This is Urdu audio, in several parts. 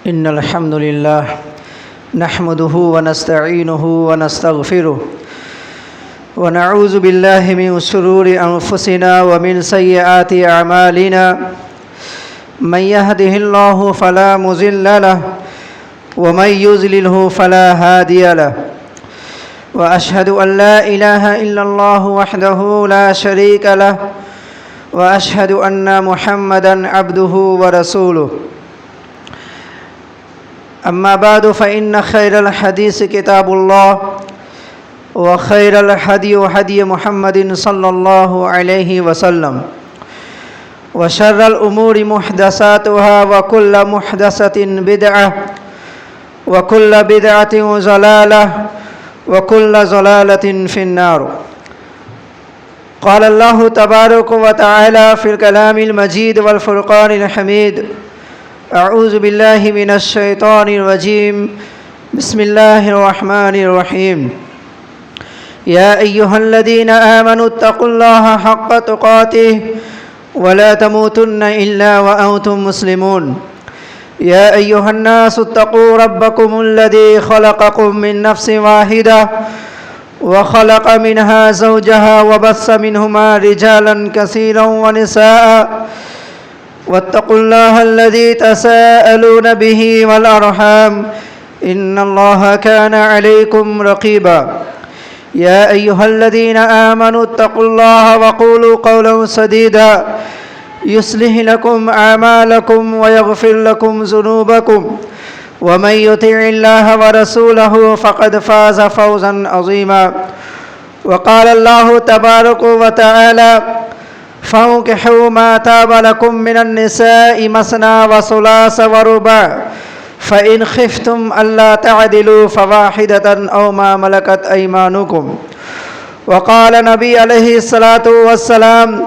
إن الحمد لله نحمده ونستعينه ونستغفره ونعوذ بالله من شرور أنفسنا ومن سيئات أعمالنا من يهده الله فلا مضل له ومن يضلله فلا هادي له وأشهد أن لا إله إلا الله وحده لا شريك له وأشهد أن محمدًا عبده ورسوله أما بعد فإن خير الحديث كتاب الله وخير الهدي هدي محمد صلى الله عليه وسلم وشر الأمور محدثاتها وكل محدثة بدعة وكل بدعة ضلالة وكل ضلالة في النار. قال الله تبارك وتعالى في الكلام المجيد والفرقان الحميد: أعوذ بالله من الشيطان الرجيم. بسم الله الرحمن الرحيم. يا أيها الذين آمنوا اتقوا الله حق تقاته ولا تموتن إلا وأنتم مسلمون. يا أيها الناس اتقوا ربكم الذي خلقكم من نفس واحدة وخلق منها زوجها وبث منهما رجالا كثيرا ونساء واتقوا الله الذي تساءلون به والأرحام إن الله كان عليكم رقيبا. يا أيها الذين آمنوا اتقوا الله وقولوا قولا سديدا يصلح لكم أعمالكم ويغفر لكم ذنوبكم ومن يطع الله ورسوله فقد فاز فوزا عظيما. وقال الله تبارك وتعالى: فانكحوا ما طاب لكم من النساء مثنى وثلاث ورباع فإن خفتم ألا تعدلوا فواحدة أو ما ملكت أيمانكم. وقال النبي عليه الصلاة والسلام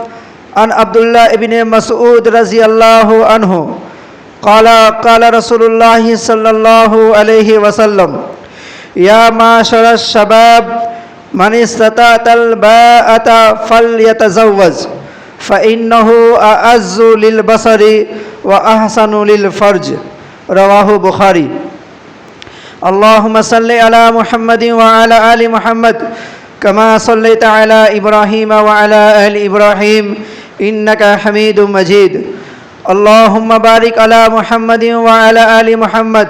عن عبد الله بن مسعود رضي الله عنه قال رسول الله صلى الله عليه وسلم: يا معشر الشباب من استطاع الباءة فليتزوج فإنه أعز للبصر وأحسن للفرج. رواه بخاري. اللهم صل على محمد وعلى آل محمد كما صليت على إبراهيم وعلى آل إبراهيم إنك حميد مجيد. اللهم بارك على محمد وعلى آل محمد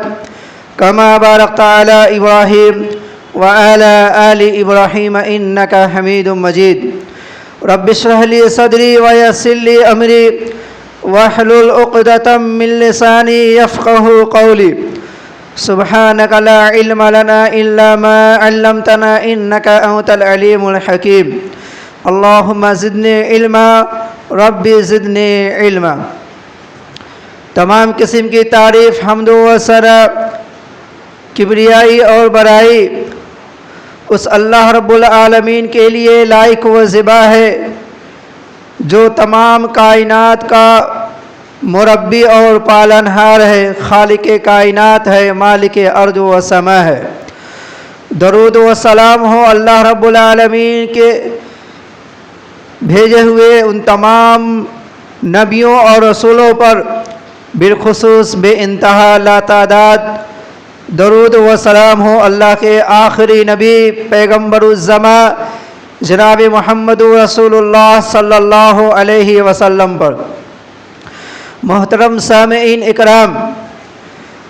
كما باركت على إبراهيم وعلى آل إبراهيم إنك حميد مجيد. رب اشرح لي صدري ويسر لي أمري واحلل عقدة من لساني يفقه قولي. سبحانك لا علم لنا إلا ما علمتنا إنك أنت العليم الحكيم. اللهم زدني علما ربي زدني علما. تمام قسم کی تعریف، حمد و ثنا، کبریائی اور بڑائی اس اللہ رب العالمین کے لیے لائق و زیبا ہے جو تمام کائنات کا مربی اور پالنہار ہے، خالق کائنات ہے، مالک ارض و سما ہے. درود و سلام ہو اللہ رب العالمین کے بھیجے ہوئے ان تمام نبیوں اور رسولوں پر، بالخصوص بے انتہا لا تعداد درود و سلام ہو اللہ کے آخری نبی پیغمبر الزماں جناب محمد رسول اللہ صلی اللہ علیہ وسلم پر. محترم سامعین اکرام،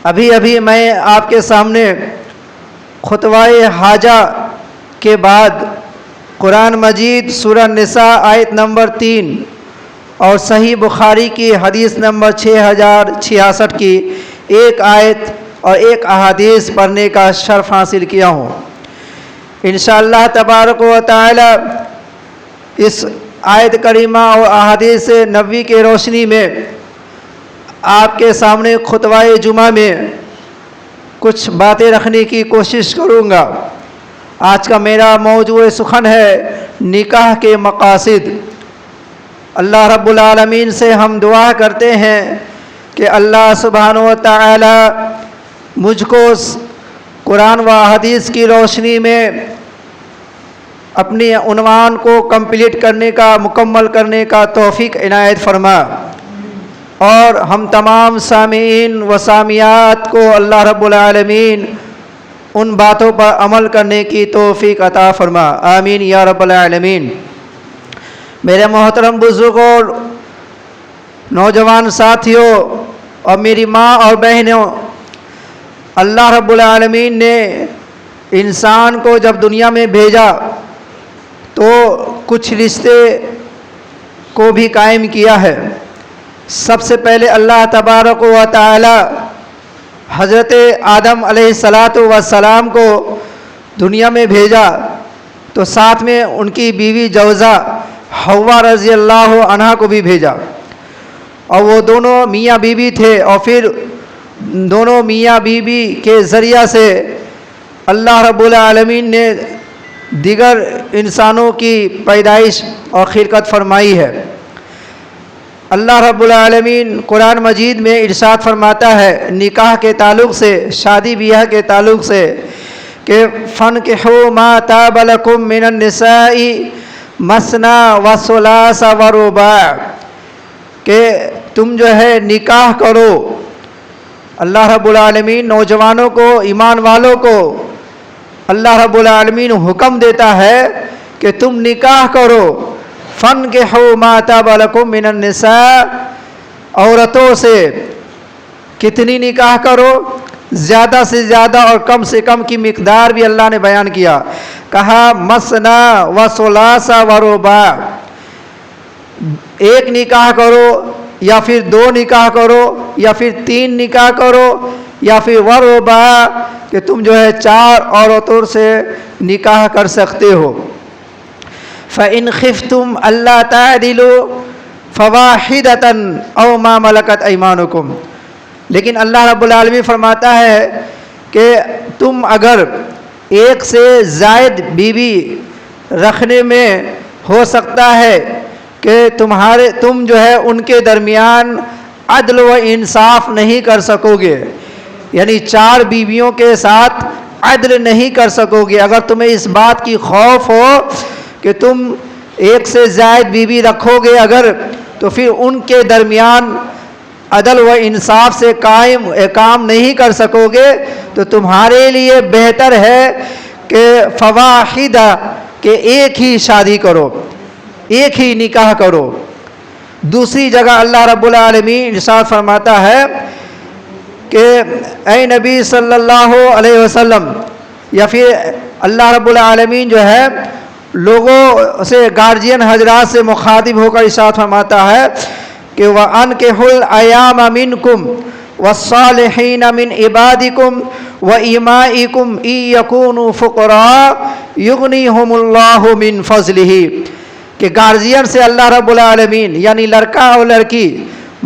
ابھی میں آپ کے سامنے خطبہ حاجہ کے بعد قرآن مجید سورہ نساء آیت نمبر 3 اور صحیح بخاری کی حدیث نمبر 6066 کی ایک آیت اور ایک احادیث پڑھنے کا شرف حاصل کیا ہوں. انشاءاللہ تبارک و تعالی اس آیت کریمہ اور احادیث نبوی کی روشنی میں آپ کے سامنے خطبہ جمعہ میں کچھ باتیں رکھنے کی کوشش کروں گا. آج کا میرا موضوع سخن ہے نکاح کے مقاصد. اللہ رب العالمین سے ہم دعا کرتے ہیں کہ اللہ سبحانہ و تعالی مجھ کو قرآن و حدیث کی روشنی میں اپنی عنوان کو کمپلیٹ کرنے کا، مکمل کرنے کا توفیق عنایت فرما. اور ہم تمام سامعین و سامعات کو اللہ رب العالمین ان باتوں پر عمل کرنے کی توفیق عطا فرما، آمین یا رب العالمین۔ میرے محترم بزرگوں، نوجوان ساتھیوں اور میری ماں اور بہنوں، اللہ رب العالمین نے انسان کو جب دنیا میں بھیجا تو کچھ رشتے کو بھی قائم کیا ہے۔ سب سے پہلے اللہ تبارک و تعالی حضرت آدم علیہ السلام کو دنیا میں بھیجا تو ساتھ میں ان کی بیوی جوزا حوا رضی اللہ عنہا کو بھی بھیجا، اور وہ دونوں میاں بیوی تھے، اور پھر دونوں میاں بیوی کے ذریعہ سے اللہ رب العالمین نے دیگر انسانوں کی پیدائش اور خلقت فرمائی ہے۔ اللہ رب العالمین قرآن مجید میں ارشاد فرماتا ہے نکاح کے تعلق سے، شادی بیاہ کے تعلق سے، کہ فَانْكِحُوا مَا طَابَ لَكُم مِّنَ النِّسَاءِ مَثْنَىٰ وَثُلَاثَ وَرُبَاعَ، کہ تم جو ہے نکاح کرو۔ اللہ رب العالمین نوجوانوں کو، ایمان والوں کو اللہ رب العالمین حکم دیتا ہے کہ تم نکاح کرو۔ فَانْكِحُوا مَا طَابَ لَكُم مِّنَ النِّسَاءِ، عورتوں سے کتنی نکاح کرو؟ زیادہ سے زیادہ اور کم سے کم کی مقدار بھی اللہ نے بیان کیا، کہا مَثْنَىٰ وَثُلَاثَ وَرُبَاعَ، ایک نکاح کرو یا پھر دو نکاح کرو یا پھر تین نکاح کرو یا پھر ورباع، کہ تم جو ہے 4 عورتوں سے نکاح کر سکتے ہو۔ فَإِنْ خِفْتُمْ أَلَّا تَعْدِلُوا فَوَاحِدَةً أَوْ مَا مَلَكَتْ أَيْمَانُكُمْ، لیکن اللہ رب العالمین فرماتا ہے کہ تم اگر ایک سے زائد بیوی رکھنے میں ہو سکتا ہے کہ تم جو ہے ان کے درمیان عدل و انصاف نہیں کر سکو گے، یعنی 4 بیویوں کے ساتھ عدل نہیں کر سکو گے۔ اگر تمہیں اس بات کی خوف ہو کہ تم ایک سے زائد بیوی رکھو گے اگر، تو پھر ان کے درمیان عدل و انصاف سے کام نہیں کر سکو گے، تو تمہارے لیے بہتر ہے کہ فواحدہ، کہ ایک ہی شادی کرو، ایک ہی نکاح کرو۔ دوسری جگہ اللہ رب العالمین ارشاد فرماتا ہے کہ اے نبی صلی اللہ علیہ وسلم، یا پھر اللہ رب العالمین جو ہے لوگوں سے، گارجین حضرات سے مخاطب ہو کر ارشاد فرماتا ہے کہ وَأَنْكِحُوا الْأَيَامَ مِنْكُمْ وَالصَّالِحِينَ مِنْ عِبَادِكُمْ وَإِمَائِكُمْ إِنْ يَكُونُوا فُقَرَاءَ يُغْنِيهُمُ اللَّهُ مِنْ فَضْلِهِ، کہ گارجین سے اللہ رب العالمین یعنی لڑکا اور لڑکی،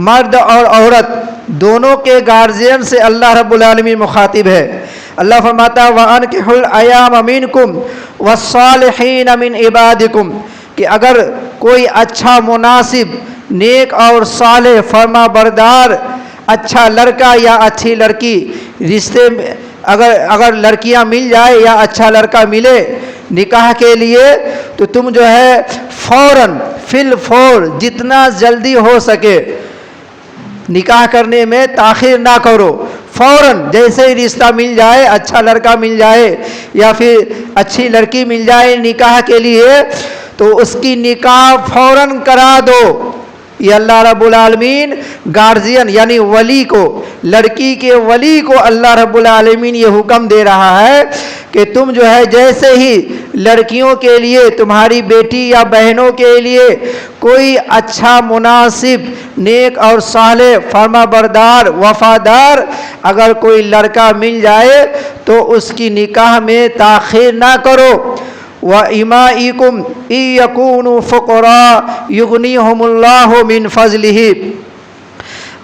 مرد اور عورت دونوں کے گارجین سے اللہ رب العالمین مخاطب ہے۔ اللہ فرماتا ہے وَأَنْكِحُوا الْأَيَامَ مِنْكُمْ وَالصَّالِحِينَ مِنْ عِبَادِكُمْ، کہ اگر کوئی اچھا، مناسب، نیک اور صالح، فرما بردار اچھا لڑکا یا اچھی لڑکی رشتے میں اگر لڑکیاں مل جائے یا اچھا لڑکا ملے نکاح کے لیے، تو تم جو ہے فوراً فی الفور جتنا جلدی ہو سکے نکاح کرنے میں تاخیر نہ کرو۔ فوراً جیسے ہی رشتہ مل جائے، اچھا لڑکا مل جائے یا پھر اچھی لڑکی مل جائے نکاح کے لیے، تو اس کی نکاح فوراً کرا دو۔ یہ اللہ رب العالمین گارجین یعنی ولی کو، لڑکی کے ولی کو اللہ رب العالمین یہ حکم دے رہا ہے کہ تم جو ہے جیسے ہی لڑکیوں کے لیے، تمہاری بیٹی یا بہنوں کے لیے کوئی اچھا، مناسب، نیک اور صالح، فرما بردار، وفادار اگر کوئی لڑکا مل جائے تو اس کی نکاح میں تاخیر نہ کرو۔ وَإِمَائِكُمْ إِن يَكُونُوا فُقَرَاءَ يُغْنِيهُمُ اللَّهُ مِنْ فَضْلِهِ،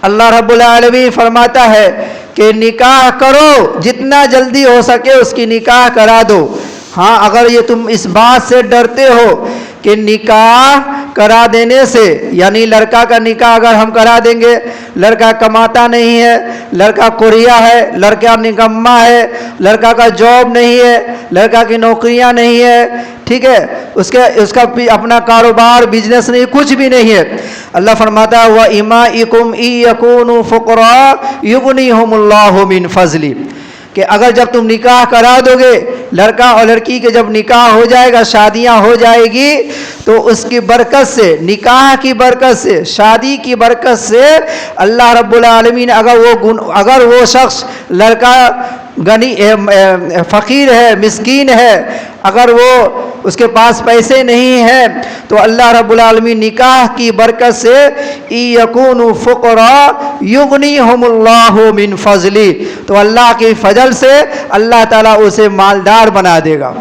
اللہ رب العالمین فرماتا ہے کہ نکاح کرو، جتنا جلدی ہو سکے اس کی نکاح کرا دو۔ ہاں، اگر یہ تم اس بات سے ڈرتے ہو کہ نکاح کرا دینے سے، یعنی لڑکا کا نکاح اگر ہم کرا دیں گے، لڑکا کماتا نہیں ہے، لڑکا کوریا ہے، لڑکا نکما ہے، لڑکا کا جاب نہیں ہے، لڑکا کی نوکریاں نہیں ہے، ٹھیک ہے، اس کا اپنا کاروبار، بزنس نہیں، کچھ بھی نہیں ہے، اللہ فرماتا ہے وَإِمَائِكُمْ إِن يَكُونُوا فُقَرَاءَ يُغْنِيهُمُ اللَّهُ مِنْ فَضْلِهِ، کہ اگر جب تم نکاح کرا دو گے، لڑکا اور لڑکی کے جب نکاح ہو جائے گا، شادیاں ہو جائے گی، تو اس کی برکت سے، نکاح کی برکت سے، شادی کی برکت سے اللہ رب العالمین اگر وہ شخص لڑکا غنی فقیر ہے، مسکین ہے، اگر وہ اس کے پاس پیسے نہیں ہیں، تو اللہ رب العالمین نکاح کی برکت سے إِن يَكُونُوا فُقَرَاءَ يُغْنِيهُمُ اللَّهُ مِنْ فَضْلِهِ، تو اللہ کے فضل سے اللہ تعالیٰ اسے مالدار بنا دے گا،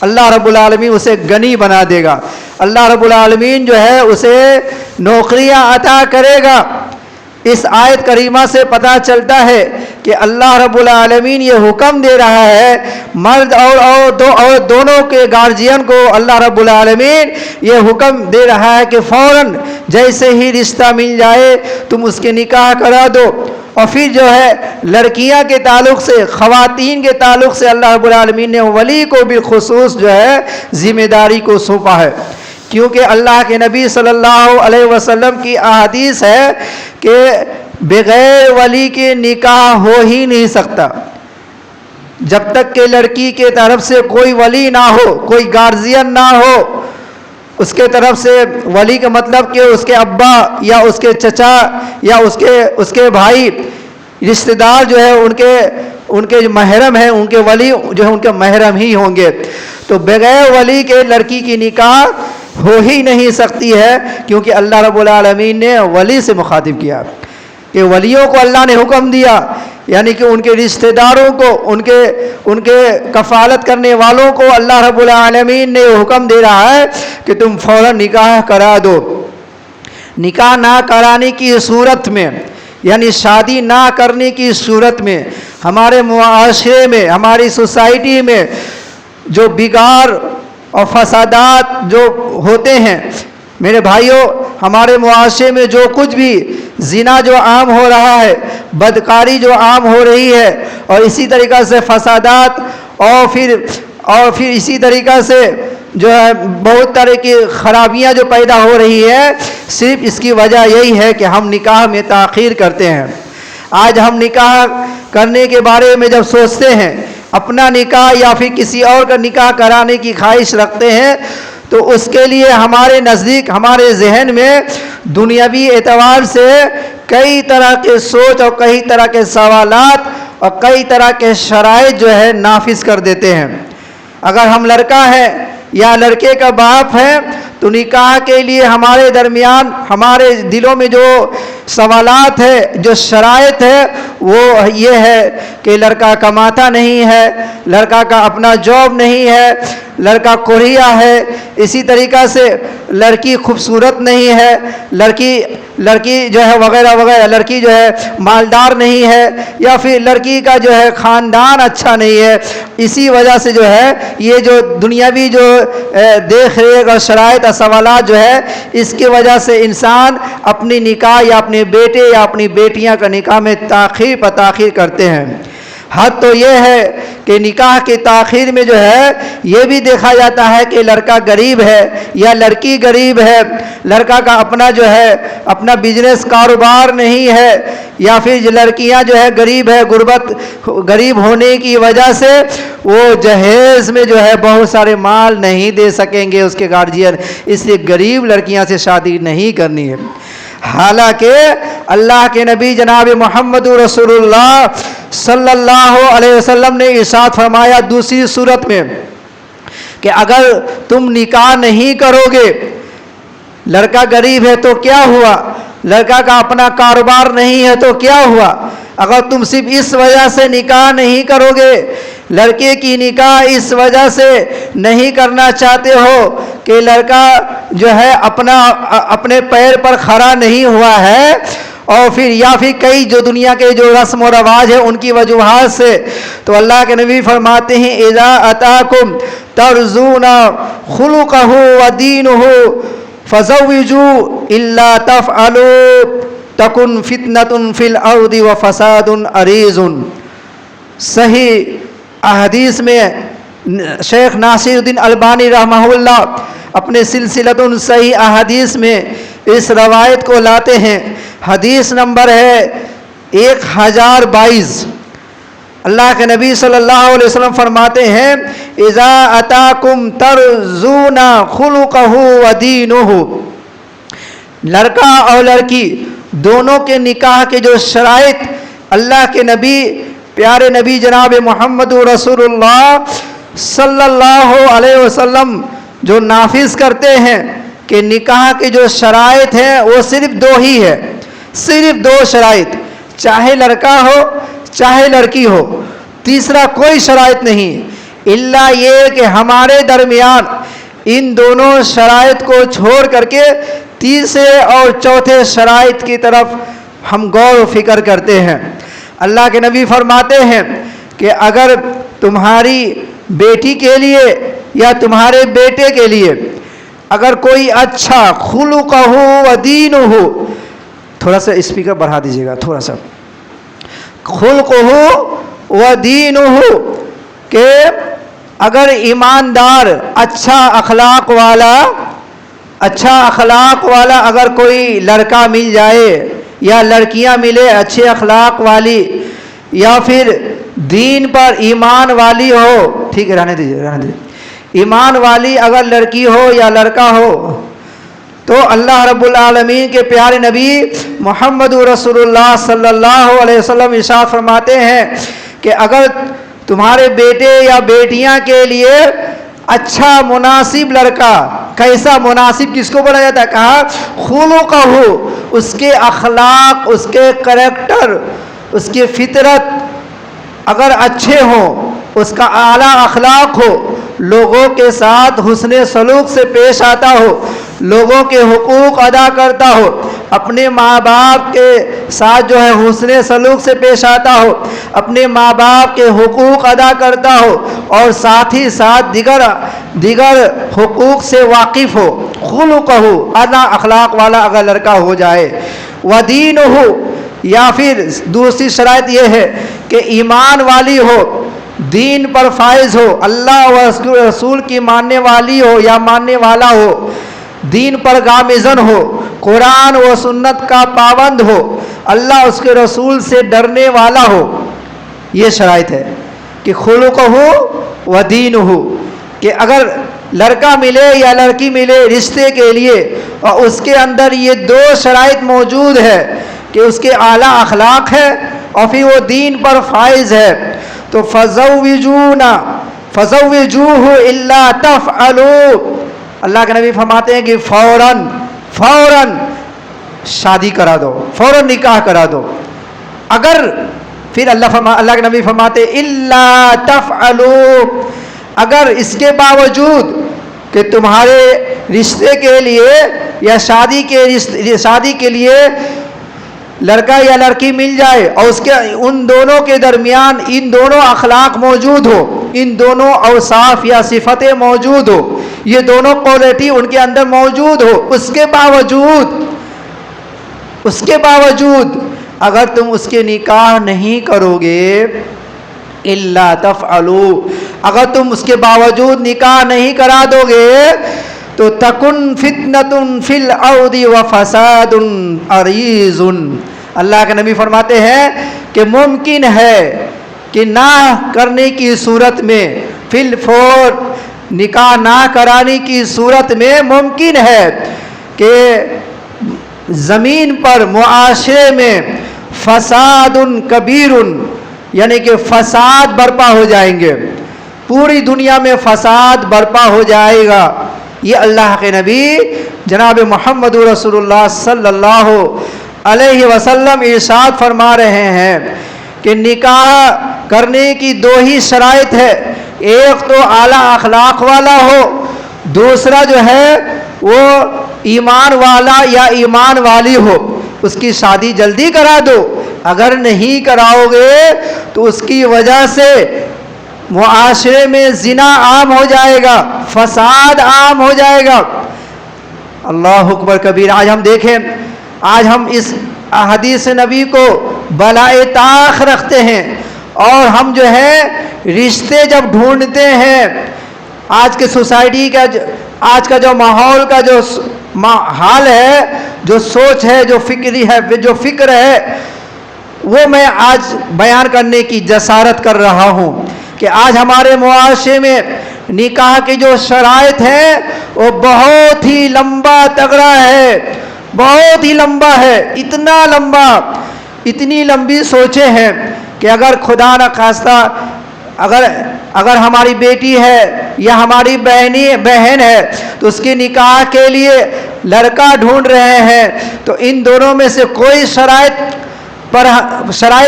اللہ رب العالمین اسے غنی بنا دے گا، اللہ رب العالمین جو ہے اسے نوکریاں عطا کرے گا۔ اس آیت کریمہ سے پتہ چلتا ہے کہ اللہ رب العالمین یہ حکم دے رہا ہے مرد اور دونوں کے گارجین کو، اللہ رب العالمین یہ حکم دے رہا ہے کہ فوراً جیسے ہی رشتہ مل جائے تم اس کے نکاح کرا دو۔ اور پھر جو ہے لڑکیاں کے تعلق سے، خواتین کے تعلق سے اللہ رب العالمین نے ولی کو بالخصوص جو ہے ذمہ داری کو سونپا ہے، کیونکہ اللہ کے نبی صلی اللہ علیہ وسلم کی احادیث ہے کہ بغیر ولی کے نکاح ہو ہی نہیں سکتا، جب تک کہ لڑکی کے طرف سے کوئی ولی نہ ہو، کوئی گارجین نہ ہو۔ اس کے طرف سے ولی کا مطلب کہ اس کے ابا یا اس کے چچا یا اس کے بھائی، رشتہ دار جو ہے ان کے جو محرم ہیں، ان کے ولی جو ہے ان کے محرم ہی ہوں گے۔ تو بغیر ولی کے لڑکی کی نکاح ہو ہی نہیں سکتی ہے، کیونکہ اللہ رب العالمین نے ولی سے مخاطب کیا کہ ولیوں کو اللہ نے حکم دیا، یعنی کہ ان کے رشتہ داروں کو، ان کے کفالت کرنے والوں کو اللہ رب العالمین نے حکم دے رہا ہے کہ تم فوراً نکاح کرا دو۔ نکاح نہ کرانے کی صورت میں، یعنی شادی نہ کرنے کی صورت میں، ہمارے معاشرے میں، ہماری سوسائٹی میں جو بگاڑ اور فسادات جو ہوتے ہیں، میرے بھائیوں، ہمارے معاشرے میں جو کچھ بھی زنا جو عام ہو رہا ہے، بدکاری جو عام ہو رہی ہے، اور اسی طریقہ سے فسادات، اور پھر اسی طریقہ سے جو ہے بہت طرح کی خرابیاں جو پیدا ہو رہی ہے، صرف اس کی وجہ یہی ہے کہ ہم نکاح میں تاخیر کرتے ہیں۔ آج ہم نکاح کرنے کے بارے میں جب سوچتے ہیں، اپنا نکاح یا پھر کسی اور کا نکاح کرانے کی خواہش رکھتے ہیں، تو اس کے لیے ہمارے نزدیک، ہمارے ذہن میں دنیاوی اعتبار سے کئی طرح کے سوچ اور کئی طرح کے سوالات اور کئی طرح کے شرائط جو ہے نافذ کر دیتے ہیں۔ اگر ہم لڑکا ہے یا لڑکے کا باپ ہے تو نکاح کے لیے ہمارے درمیان، ہمارے دلوں میں جو سوالات ہے، جو شرائط ہے، وہ یہ ہے کہ لڑکا کماتا نہیں ہے، لڑکا کا اپنا جاب نہیں ہے، لڑکا کوڑھیا ہے، اسی طریقہ سے لڑکی خوبصورت نہیں ہے، لڑکی جو ہے وغیرہ وغیرہ، لڑکی جو ہے مالدار نہیں ہے، یا پھر لڑکی کا جو ہے خاندان اچھا نہیں ہے۔ اسی وجہ سے جو ہے یہ جو دنیاوی جو دیکھ ریکھ اور شرائط اور سوالات جو ہے، اس کی وجہ سے انسان اپنی نکاح یا اپنے بیٹے یا اپنی بیٹیاں کا نکاح میں تاخیر کرتے ہیں۔ حد تو یہ ہے کہ نکاح کی تاخیر میں جو ہے یہ بھی دیکھا جاتا ہے کہ لڑکا غریب ہے یا لڑکی غریب ہے، لڑکا کا اپنا جو ہے اپنا بزنس کاروبار نہیں ہے، یا پھر لڑکیاں جو ہے غریب ہے، غریب ہونے کی وجہ سے وہ جہیز میں جو ہے بہت سارے مال نہیں دے سکیں گے اس کے گارجین، اس لیے غریب لڑکیاں سے شادی نہیں کرنی ہے۔ حالانکہ اللہ کے نبی جناب محمد رسول اللہ صلی اللہ علیہ وسلم نے ارشاد فرمایا دوسری صورت میں کہ اگر تم نکاح نہیں کرو گے، لڑکا غریب ہے تو کیا ہوا، لڑکا کا اپنا کاروبار نہیں ہے تو کیا ہوا، اگر تم صرف اس وجہ سے نکاح نہیں کرو گے، لڑکے کی نکاح اس وجہ سے نہیں کرنا چاہتے ہو کہ لڑکا جو ہے اپنے پیر پر کھڑا نہیں ہوا ہے، اور یا پھر کئی جو دنیا کے جو رسم و رواج ہے ان کی وجوہات سے، تو اللہ کے نبی فرماتے ہیں اذا اتاکم ترضون خلقہ ودینہ فزوجوا الا تفعلوا تکن فتنۃ فی الارض وفساد عریض۔ صحیح احادیث میں شیخ ناصر الدین البانی رحمہ اللہ اپنے سلسلۃ صحیح احادیث میں اس روایت کو لاتے ہیں، حدیث نمبر ہے 1022۔ اللہ کے نبی صلی اللہ علیہ وسلم فرماتے ہیں اذا اتاکم ترضون خلقہ ودینہ، لڑکا اور لڑکی دونوں کے نکاح کے جو شرائط اللہ کے نبی پیارے نبی جناب محمد رسول اللہ صلی اللہ علیہ وسلم جو نافذ کرتے ہیں کہ نکاح کے جو شرائط ہیں وہ صرف دو ہی ہے، صرف دو شرائط، چاہے لڑکا ہو چاہے لڑکی ہو، تیسرا کوئی شرائط نہیں، الا یہ کہ ہمارے درمیان ان دونوں شرائط کو چھوڑ کر کے تیسرے اور چوتھے شرائط کی طرف ہم غور و فکر کرتے ہیں۔ اللہ کے نبی فرماتے ہیں کہ اگر تمہاری بیٹی کے لیے یا تمہارے بیٹے کے لیے اگر کوئی اچھا خلقہ و دینہ، تھوڑا سا اسپیکر بڑھا دیجیے گا تھوڑا سا، خلقہ و دینہ، کہ اگر ایماندار اچھا اخلاق والا اگر کوئی لڑکا مل جائے یا لڑکیاں ملے اچھے اخلاق والی یا پھر دین پر ایمان والی ہو، ٹھیک ہے رہنے دیجیے، ایمان والی اگر لڑکی ہو یا لڑکا ہو، تو اللہ رب العالمین کے پیارے نبی محمد رسول اللہ صلی اللہ علیہ وسلم ارشاد فرماتے ہیں کہ اگر تمہارے بیٹے یا بیٹیاں کے لیے اچھا مناسب لڑکا، کیسا مناسب کس کو بولا جاتا ہے؟ کہا خلقہ، اس کے اخلاق، اس کے کریکٹر، اس کی فطرت اگر اچھے ہوں، اس کا اعلیٰ اخلاق ہو، لوگوں کے ساتھ حسن سلوک سے پیش آتا ہو، لوگوں کے حقوق ادا کرتا ہو، اپنے ماں باپ کے ساتھ جو ہے حسن سلوک سے پیش آتا ہو، اپنے ماں باپ کے حقوق ادا کرتا ہو، اور ساتھ ہی ساتھ دیگر حقوق سے واقف ہو، خلقہ اعلیٰ اخلاق والا اگر لڑکا ہو جائے، ودینہ، یا پھر دوسری شرائط یہ ہے کہ ایمان والی ہو، دین پر فائز ہو، اللہ و رسول کی ماننے والی ہو یا ماننے والا ہو، دین پر گامزن ہو، قرآن و سنت کا پابند ہو، اللہ اس کے رسول سے ڈرنے والا ہو۔ یہ شرائط ہے کہ خلقہ و دینہ، کہ اگر لڑکا ملے یا لڑکی ملے رشتے کے لیے اور اس کے اندر یہ دو شرائط موجود ہے کہ اس کے اعلیٰ اخلاق ہے اور پھر وہ دین پر فائز ہے، تو فزوجوہ الا تفعلوا، اللہ کے نبی فرماتے ہیں کہ فوراً شادی کرا دو، فوراً نکاح کرا دو۔ اگر پھر اللہ کے نبی فرماتے الا تفعلوا، اگر اس کے باوجود کہ تمہارے رشتے کے لیے یا شادی کے لیے لڑکا یا لڑکی مل جائے اور اس کے ان دونوں کے درمیان ان دونوں اخلاق موجود ہو، ان دونوں اوصاف یا صفتیں موجود ہو، یہ دونوں کوالٹی ان کے اندر موجود ہو، اس کے باوجود اگر تم اس کے نکاح نہیں کرو گے، الا تفعلوا، اگر تم اس کے باوجود نکاح نہیں کرا دو گے تو تکن فتنۃ فی الارض وفساد عریض، اللہ کے نبی فرماتے ہیں کہ ممکن ہے کہ نہ کرنے کی صورت میں، فی الفور نکاح نہ کرانے کی صورت میں ممکن ہے کہ زمین پر معاشرے میں فساد کبیر، یعنی کہ فساد برپا ہو جائیں گے، پوری دنیا میں فساد برپا ہو جائے گا۔ یہ اللہ کے نبی جناب محمد رسول اللہ صلی اللہ علیہ وسلم ارشاد فرما رہے ہیں کہ نکاح کرنے کی دو ہی شرائط ہے، ایک تو اعلیٰ اخلاق والا ہو، دوسرا جو ہے وہ ایمان والا یا ایمان والی ہو، اس کی شادی جلدی کرا دو، اگر نہیں کراؤ گے تو اس کی وجہ سے معاشرے میں زنا عام ہو جائے گا، فساد عام ہو جائے گا۔ اللہ اکبر کبیر۔ آج ہم دیکھیں، آج ہم اس حدیث نبی کو بالائے طاق رکھتے ہیں، اور ہم جو ہے رشتے جب ڈھونڈتے ہیں، آج کے سوسائٹی کا آج کا جو ماحول کا جو حال ہے، جو سوچ ہے، جو فکری ہے، جو فکر ہے، وہ میں آج بیان کرنے کی جسارت کر رہا ہوں کہ آج ہمارے معاشرے میں نکاح کی جو شرائط ہے وہ بہت ہی لمبا تگڑا ہے، بہت ہی لمبا ہے، اتنا لمبا، اتنی لمبی سوچیں ہیں کہ اگر خدا نہ خواستہ اگر ہماری بیٹی ہے یا ہماری بہن ہے تو اس کے نکاح کے لیے لڑکا ڈھونڈ رہے ہیں، تو ان دونوں میں سے کوئی شرائط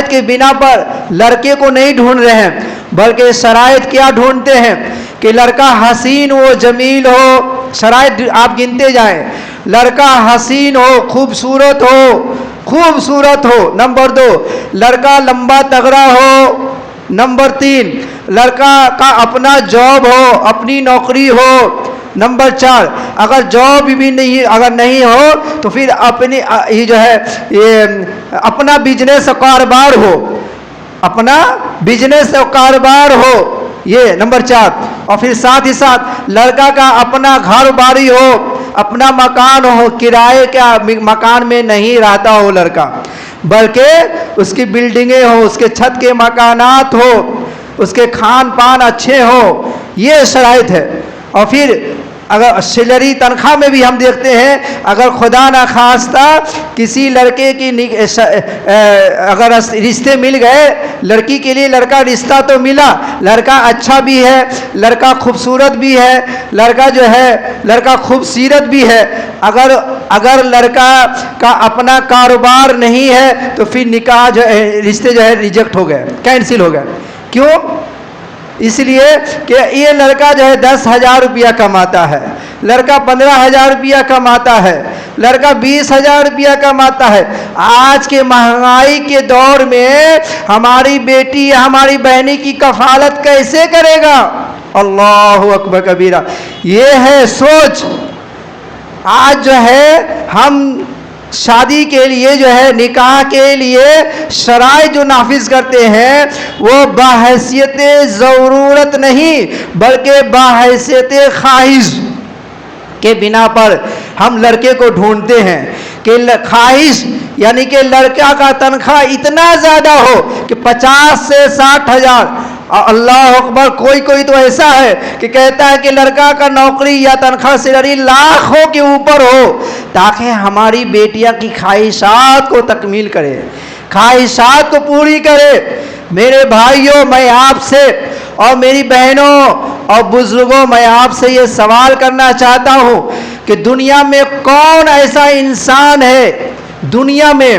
کے بنا پر لڑکے کو نہیں ڈھونڈ رہے ہیں، بلکہ شرائط کیا ڈھونڈتے ہیں کہ لڑکا حسین ہو، جمیل ہو، شرائط آپ گنتے جائیں، لڑکا حسین ہو، خوبصورت ہو، نمبر 2 لڑکا لمبا تگڑا ہو، نمبر 3 لڑکا کا اپنا جاب ہو، اپنی نوکری ہو، نمبر 4 اگر جاب بھی نہیں ہو تو پھر اپنا بزنس کاروبار ہو، اپنا بزنس کاروبار ہو، یہ نمبر 4، اور پھر ساتھ ہی ساتھ لڑکا کا اپنا گھر باری ہو، اپنا مکان ہو، کرائے کا مکان میں نہیں رہتا ہو لڑکا، بلکہ اس کی بلڈنگیں ہو، اس کے چھت کے مکانات ہو، اس کے کھان پان اچھے ہو، یہ شرائط ہے۔ اور پھر اگر سیلری تنخواہ میں بھی ہم دیکھتے ہیں، اگر خدا نہ خواستہ کسی لڑکے کی اگر رشتے مل گئے، لڑکی کے لیے لڑکا رشتہ تو ملا، لڑکا اچھا بھی ہے، لڑکا خوبصورت بھی ہے، لڑکا خوبصیرت بھی ہے، اگر لڑکا کا اپنا کاروبار نہیں ہے تو پھر نکاح رشتے ریجیکٹ ہو گئے، کینسل ہو گئے۔ کیوں؟ اس لیے کہ یہ لڑکا 10,000 روپیہ کماتا ہے، لڑکا 15,000 روپیہ کماتا ہے، لڑکا 20,000 روپیہ کماتا ہے۔ آج کے مہنگائی کے دور میں ہماری بیٹی یا ہماری بہنی کی کفالت کیسے کرے گا؟ اللہ اکبر کبیرہ، یہ ہے سوچ۔ آج ہم شادی کے لیے نکاح کے لیے شرائط جو نافذ کرتے ہیں وہ بحیثیت ضرورت نہیں بلکہ بحیثیت خواہش کے بنا پر ہم لڑکے کو ڈھونڈتے ہیں کہ خواہش یعنی کہ لڑکا کا تنخواہ اتنا زیادہ ہو کہ 50 سے 60,000۔ اللہ اکبر، کوئی تو ایسا ہے کہ کہتا ہے کہ لڑکا کا نوکری یا تنخواہ سیلری لاکھوں کے اوپر ہو تاکہ ہماری بیٹیاں کی خواہشات کو تکمیل کرے، خواہشات کو پوری کرے۔ میرے بھائیوں، میں آپ سے اور میری بہنوں اور بزرگوں، میں آپ سے یہ سوال کرنا چاہتا ہوں کہ دنیا میں کون ایسا انسان ہے، دنیا میں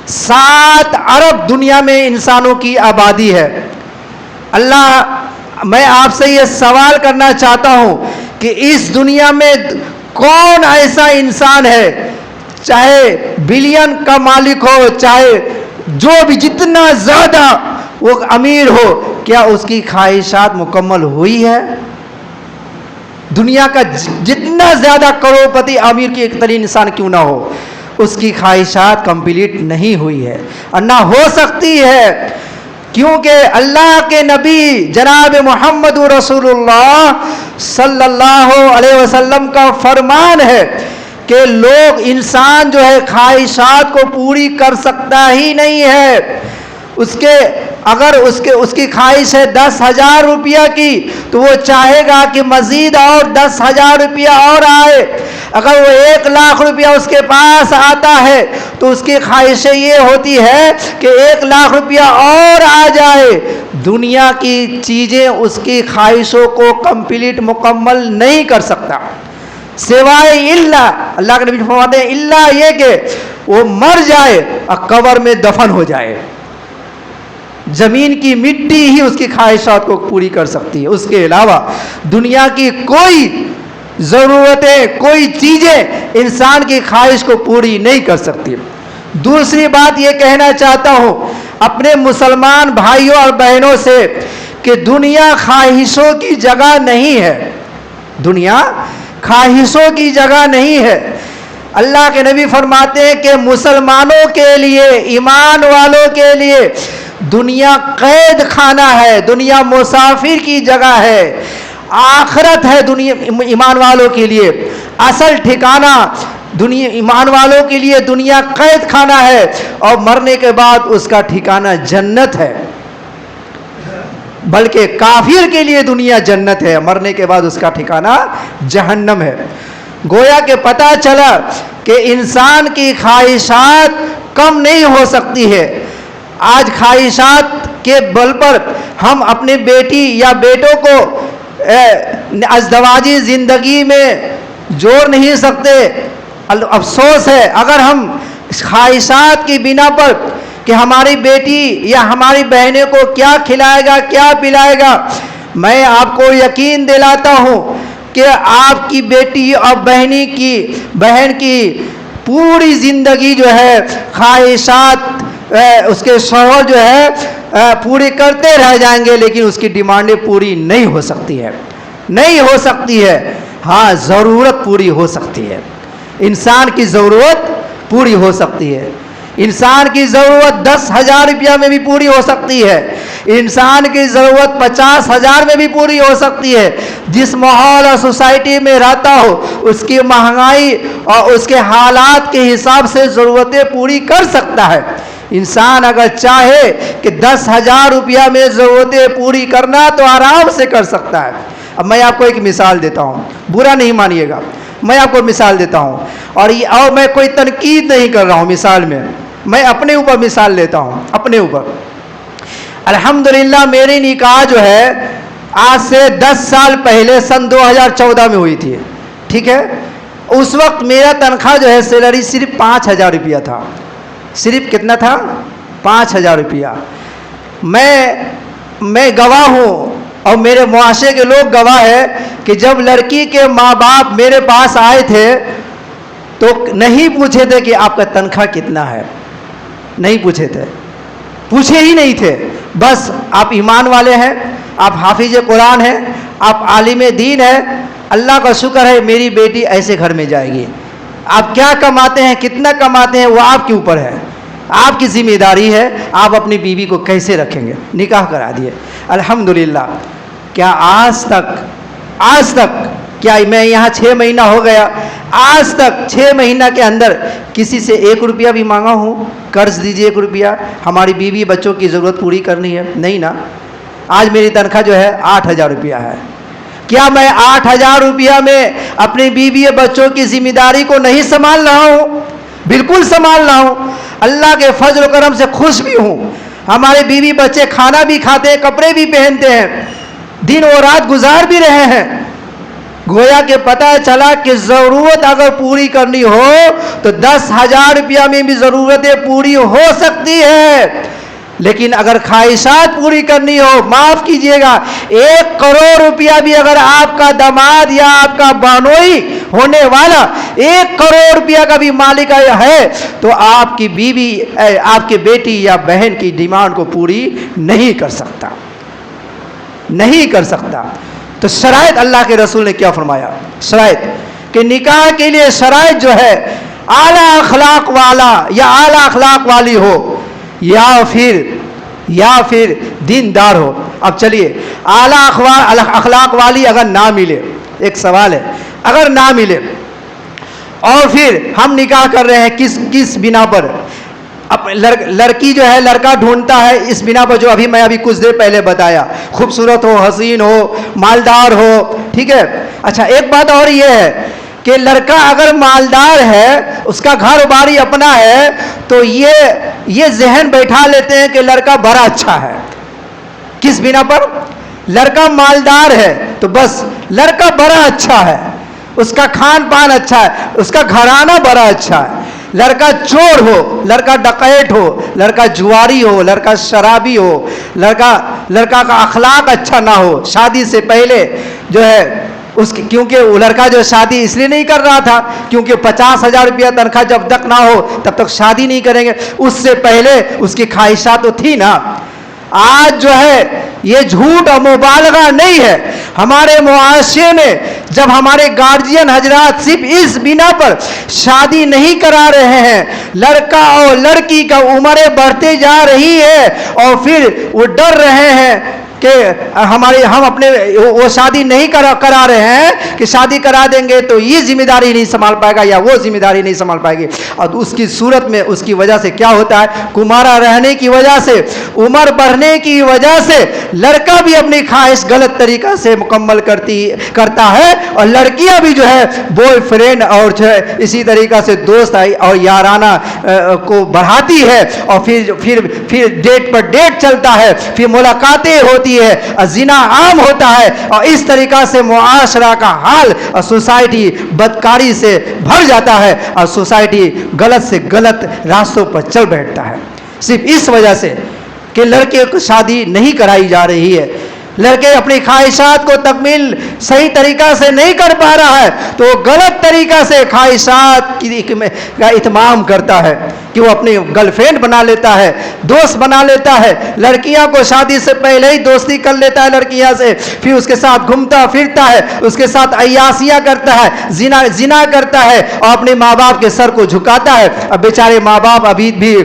7 ارب دنیا میں انسانوں کی آبادی ہے۔ میں آپ سے یہ سوال کرنا چاہتا ہوں کہ اس دنیا میں کون ایسا انسان ہے، چاہے بلین کا مالک ہو، چاہے جو بھی جتنا زیادہ وہ امیر ہو، کیا اس کی خواہشات مکمل ہوئی ہے؟ دنیا کا جتنا زیادہ کروڑپتی امیر کی ایک ترین انسان کیوں نہ ہو، اس کی خواہشات کمپلیٹ نہیں ہوئی ہے اور نہ ہو سکتی ہے، کیونکہ اللہ کے نبی جناب محمد رسول اللہ صلی اللہ علیہ وسلم کا فرمان ہے کہ انسان خواہشات کو پوری کر سکتا ہی نہیں ہے۔ اگر اس کی خواہش ہے 10,000 روپیہ کی تو وہ چاہے گا کہ مزید اور 10,000 روپیہ اور آئے۔ اگر وہ 1,00,000 روپیہ اس کے پاس آتا ہے تو اس کی خواہش یہ ہوتی ہے کہ 1,00,000 روپیہ اور آ جائے۔ دنیا کی چیزیں اس کی خواہشوں کو مکمل نہیں کر سکتا، سوائے اللہ کے نبی فرماتے ہیں اللہ یہ کہ وہ مر جائے اور قبر میں دفن ہو جائے، زمین کی مٹی ہی اس کی خواہشات کو پوری کر سکتی ہے، اس کے علاوہ دنیا کی کوئی ضرورتیں، کوئی چیزیں انسان کی خواہش کو پوری نہیں کر سکتی۔ دوسری بات یہ کہنا چاہتا ہوں اپنے مسلمان بھائیوں اور بہنوں سے کہ دنیا خواہشوں کی جگہ نہیں ہے، دنیا خواہشوں کی جگہ نہیں ہے۔ اللہ کے نبی فرماتے ہیں کہ مسلمانوں کے لیے، ایمان والوں کے لیے دنیا قید خانہ ہے، دنیا مسافر کی جگہ ہے، آخرت ہے دنیا ایمان والوں کے لیے۔ اصل ٹھکانہ دنیا ایمان والوں کے لیے دنیا قید خانہ ہے اور مرنے کے بعد اس کا ٹھکانہ جنت ہے، بلکہ کافر کے لیے دنیا جنت ہے، مرنے کے بعد اس کا ٹھکانہ جہنم ہے۔ گویا کہ پتہ چلا کہ انسان کی خواہشات کم نہیں ہو سکتی ہے۔ آج خواہشات کے بل پر ہم اپنے بیٹی یا بیٹوں کو ازدواجی زندگی میں جوڑ نہیں سکتے۔ افسوس ہے اگر ہم خواہشات کی بنا پر کہ ہماری بیٹی یا ہماری بہنیں کو کیا کھلائے گا کیا پلائے گا، میں آپ کو یقین دلاتا ہوں کہ آپ کی بیٹی اور بہن کی پوری زندگی جو ہے خواہشات اس کے شوہر جو ہے پوری کرتے رہ جائیں گے، لیکن اس کی ڈیمانڈیں پوری نہیں ہو سکتی ہے، نہیں ہو سکتی ہے۔ ہاں، ضرورت پوری ہو سکتی ہے، انسان کی ضرورت پوری ہو سکتی ہے۔ انسان کی ضرورت 10,000 روپیہ میں بھی پوری ہو سکتی ہے، انسان کی ضرورت 50,000 میں بھی پوری ہو سکتی ہے۔ جس ماحول اور سوسائٹی میں رہتا ہو اس کی مہنگائی اور اس کے حالات کے حساب سے ضرورتیں پوری کر سکتا ہے۔ انسان اگر چاہے کہ 10,000 روپیہ میں ضرورتیں پوری کرنا تو آرام سے کر سکتا ہے۔ اب میں آپ کو ایک مثال دیتا ہوں، برا نہیں مانیے گا، میں آپ کو مثال دیتا ہوں، اور میں کوئی تنقید نہیں کر رہا ہوں، مثال میں اپنے اوپر مثال لیتا ہوں، اپنے اوپر۔ الحمدللہ میری نکاح جو ہے آج سے 10 سال پہلے سن 2014 میں ہوئی تھی، ٹھیک ہے۔ اس وقت میرا تنخواہ جو ہے سیلری صرف 5,000 روپیہ تھا، صرف کتنا تھا؟ 5,000 روپیہ۔ میں گواہ ہوں اور میرے معاشرے کے لوگ گواہ ہیں کہ جب لڑکی کے ماں باپ میرے پاس آئے تھے تو نہیں پوچھے تھے کہ آپ کا تنخواہ کتنا ہے، نہیں پوچھے تھے، پوچھے ہی نہیں تھے۔ بس آپ ایمان والے ہیں، آپ حافظ قرآن ہیں، آپ عالم دین ہیں، اللہ کا شکر ہے میری بیٹی ایسے گھر میں جائے گی۔ آپ کیا کماتے ہیں، کتنا کماتے ہیں، وہ آپ کے اوپر ہے، آپ کی ذمہ داری ہے، آپ اپنی بیوی کو کیسے رکھیں گے۔ نکاح کرا دیے الحمدللہ۔ کیا آج تک کیا میں یہاں 6 مہینہ ہو گیا، آج تک 6 مہینہ کے اندر کسی سے 1 روپیہ بھی مانگا ہوں قرض دیجیے 1 روپیہ، ہماری بیوی بچوں کی ضرورت پوری کرنی ہے؟ نہیں نا۔ آج میری تنخواہ جو ہے 8,000 روپیہ ہے۔ کیا میں 8,000 روپیہ میں اپنی بیوی بچوں کی ذمہ داری کو نہیں سنبھال رہا ہوں؟ بالکل سنبھال رہا ہوں، اللہ کے فضل و کرم سے خوش بھی ہوں۔ ہمارے بیوی بچے کھانا بھی کھاتے ہیں، کپڑے بھی پہنتے ہیں، دن و رات گزار بھی رہے ہیں۔ گویا کہ پتہ چلا کہ ضرورت اگر پوری کرنی ہو تو 10,000 روپیہ میں بھی ضرورتیں پوری ہو سکتی ہے، لیکن اگر خواہشات پوری کرنی ہو، معاف کیجئے گا، 1 کروڑ روپیہ بھی اگر آپ کا داماد یا آپ کا بانوئی ہونے والا 1 کروڑ روپیہ کا بھی مالک ہے تو آپ کی بیوی، آپ کے بیٹی یا بہن کی ڈیمانڈ کو پوری نہیں کر سکتا، نہیں کر سکتا۔ تو شرائط اللہ کے رسول نے کیا فرمایا؟ شرائط کہ نکاح کے لیے شرائط جو ہے اعلیٰ اخلاق والا یا اعلیٰ اخلاق والی ہو یا پھر دیندار ہو۔ اب چلیے، اعلیٰ اخلاق والی اگر نہ ملے، ایک سوال ہے، اگر نہ ملے اور پھر ہم نکاح کر رہے ہیں کس بنا پر؟ لڑکی جو ہے لڑکا ڈھونڈتا ہے اس بنا پر جو میں ابھی کچھ دیر پہلے بتایا، خوبصورت ہو، حسین ہو، مالدار ہو، ٹھیک ہے۔ اچھا، ایک بات اور یہ ہے کہ لڑکا اگر مالدار ہے، اس کا گھر باری اپنا ہے، تو یہ ذہن بیٹھا لیتے ہیں کہ لڑکا بڑا اچھا ہے۔ کس بنا پر؟ لڑکا مالدار ہے تو بس لڑکا بڑا اچھا ہے، اس کا کھان پان اچھا ہے، اس کا گھرانہ بڑا اچھا ہے۔ لڑکا چور ہو، لڑکا ڈکیت ہو، لڑکا جواری ہو، لڑکا شرابی ہو، لڑکا کا اخلاق اچھا نہ ہو، شادی سے پہلے جو ہے کیونکہ وہ لڑکا جو شادی اس لیے نہیں کر رہا تھا کیونکہ 50,000 روپیہ تنخواہ جب تک نہ ہو تب تک شادی نہیں کریں گے، اس سے پہلے اس کی خواہشات تو تھی نا۔ آج جو ہے یہ جھوٹ اور مبالغہ نہیں ہے، ہمارے معاشرے میں جب ہمارے گارجین حضرات صرف اس بنا پر شادی نہیں کرا رہے ہیں، لڑکا اور لڑکی کا عمریں بڑھتے جا رہی ہے اور پھر وہ ڈر رہے ہیں کہ ہم اپنے وہ شادی نہیں کرا رہے ہیں کہ شادی کرا دیں گے تو یہ ذمہ داری نہیں سنبھال پائے گا یا وہ ذمہ داری نہیں سنبھال پائے گی. اور اس کی صورت میں اس کی وجہ سے کیا ہوتا ہے, کمارا رہنے کی وجہ سے, عمر بڑھنے کی وجہ سے لڑکا بھی اپنی خواہش غلط طریقہ سے مکمل کرتا ہے, اور لڑکیاں بھی جو ہے بوائے فرینڈ اور جو ہے اسی طریقہ سے دوست اور یارانہ کو بڑھاتی ہے, اور پھر ڈیٹ پر ڈیٹ چلتا ہے, پھر ملاقاتیں ہوتی ہے, زنا عام ہوتا ہے, اور اس طریقہ سے معاشرہ کا حال اور سوسائٹی بدکاری سے بھر جاتا ہے, اور سوسائٹی غلط سے غلط راستوں پر چل بیٹھتا ہے, صرف اس وجہ سے کہ لڑکے کو شادی نہیں کرائی جا رہی ہے. لڑکے اپنی خواہشات کو تکمیل صحیح طریقہ سے نہیں کر پا رہا ہے تو وہ غلط طریقہ سے خواہشات کا اتمام کرتا ہے کہ وہ اپنی گرل فرینڈ بنا لیتا ہے, دوست بنا لیتا ہے, لڑکیاں کو شادی سے پہلے ہی دوستی کر لیتا ہے لڑکیاں سے, پھر اس کے ساتھ گھومتا پھرتا ہے, اس کے ساتھ عیاشیاں کرتا ہے, زنا کرتا ہے, اور اپنے ماں باپ کے سر کو جھکاتا ہے. اب بیچارے ماں باپ ابھی بھی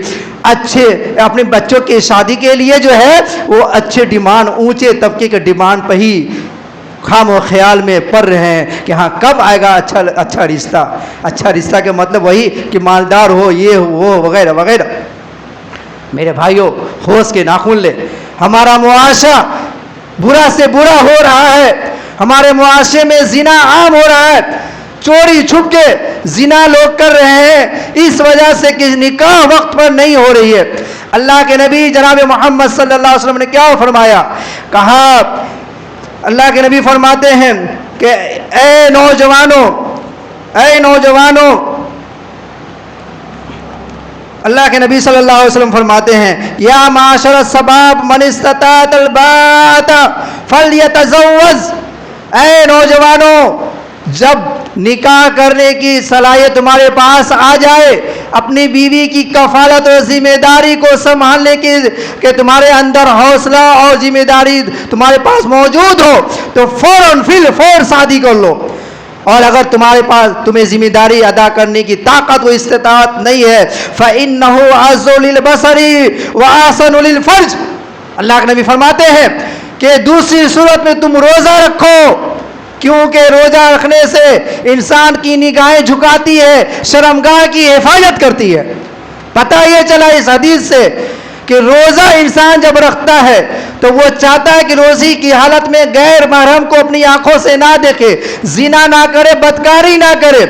اچھے اپنے بچوں کی شادی کے لیے جو ہے وہ اچھے ڈیمانڈ, اونچے طبقے کے ڈیمانڈ پہ ہی خام و خیال میں پڑ رہے ہیں کہ ہاں کب آئے گا اچھا رشتہ. اچھا رشتہ کے مطلب وہی کہ مالدار ہو, یہ ہو, وہ وغیرہ وغیرہ. میرے بھائیوں, ہوش کے ناخن لے, ہمارا معاشرہ برا سے برا ہو رہا ہے, ہمارے معاشرے میں زنا عام ہو رہا ہے, چوری چھپ کے زنا لوگ کر رہے ہیں, اس وجہ سے کہ نکاح وقت پر نہیں ہو رہی ہے. اللہ کے نبی جناب محمد صلی اللہ علیہ وسلم نے کیا فرمایا, کہا اللہ کے نبی فرماتے ہیں کہ اے نوجوانوں, اللہ کے نبی صلی اللہ علیہ وسلم فرماتے ہیں یا معاشر الشباب من استطاع الباءۃ فلیتزوج. اے نوجوانوں, جب نکاح کرنے کی صلاحیت تمہارے پاس آ جائے, اپنی بیوی کی کفالت اور ذمہ داری کو سنبھالنے کی کہ تمہارے اندر حوصلہ اور ذمہ داری تمہارے پاس موجود ہو تو فوراً شادی کر لو. اور اگر تمہیں ذمہ داری ادا کرنے کی طاقت و استطاعت نہیں ہے فَإِنَّهُ أَعَزُّ لِلْبَصَرِ وَأَحْسَنُ لِلْفَرْجِ. اللہ کے نبی فرماتے ہیں کہ دوسری صورت میں تم روزہ رکھو, کیونکہ روزہ رکھنے سے انسان کی نگاہیں جھکاتی ہے, شرمگاہ کی حفاظت کرتی ہے. پتہ یہ چلا اس حدیث سے کہ روزہ انسان جب رکھتا ہے تو وہ چاہتا ہے کہ روزی کی حالت میں غیر محرم کو اپنی آنکھوں سے نہ دیکھے, زنا نہ کرے, بدکاری نہ کرے.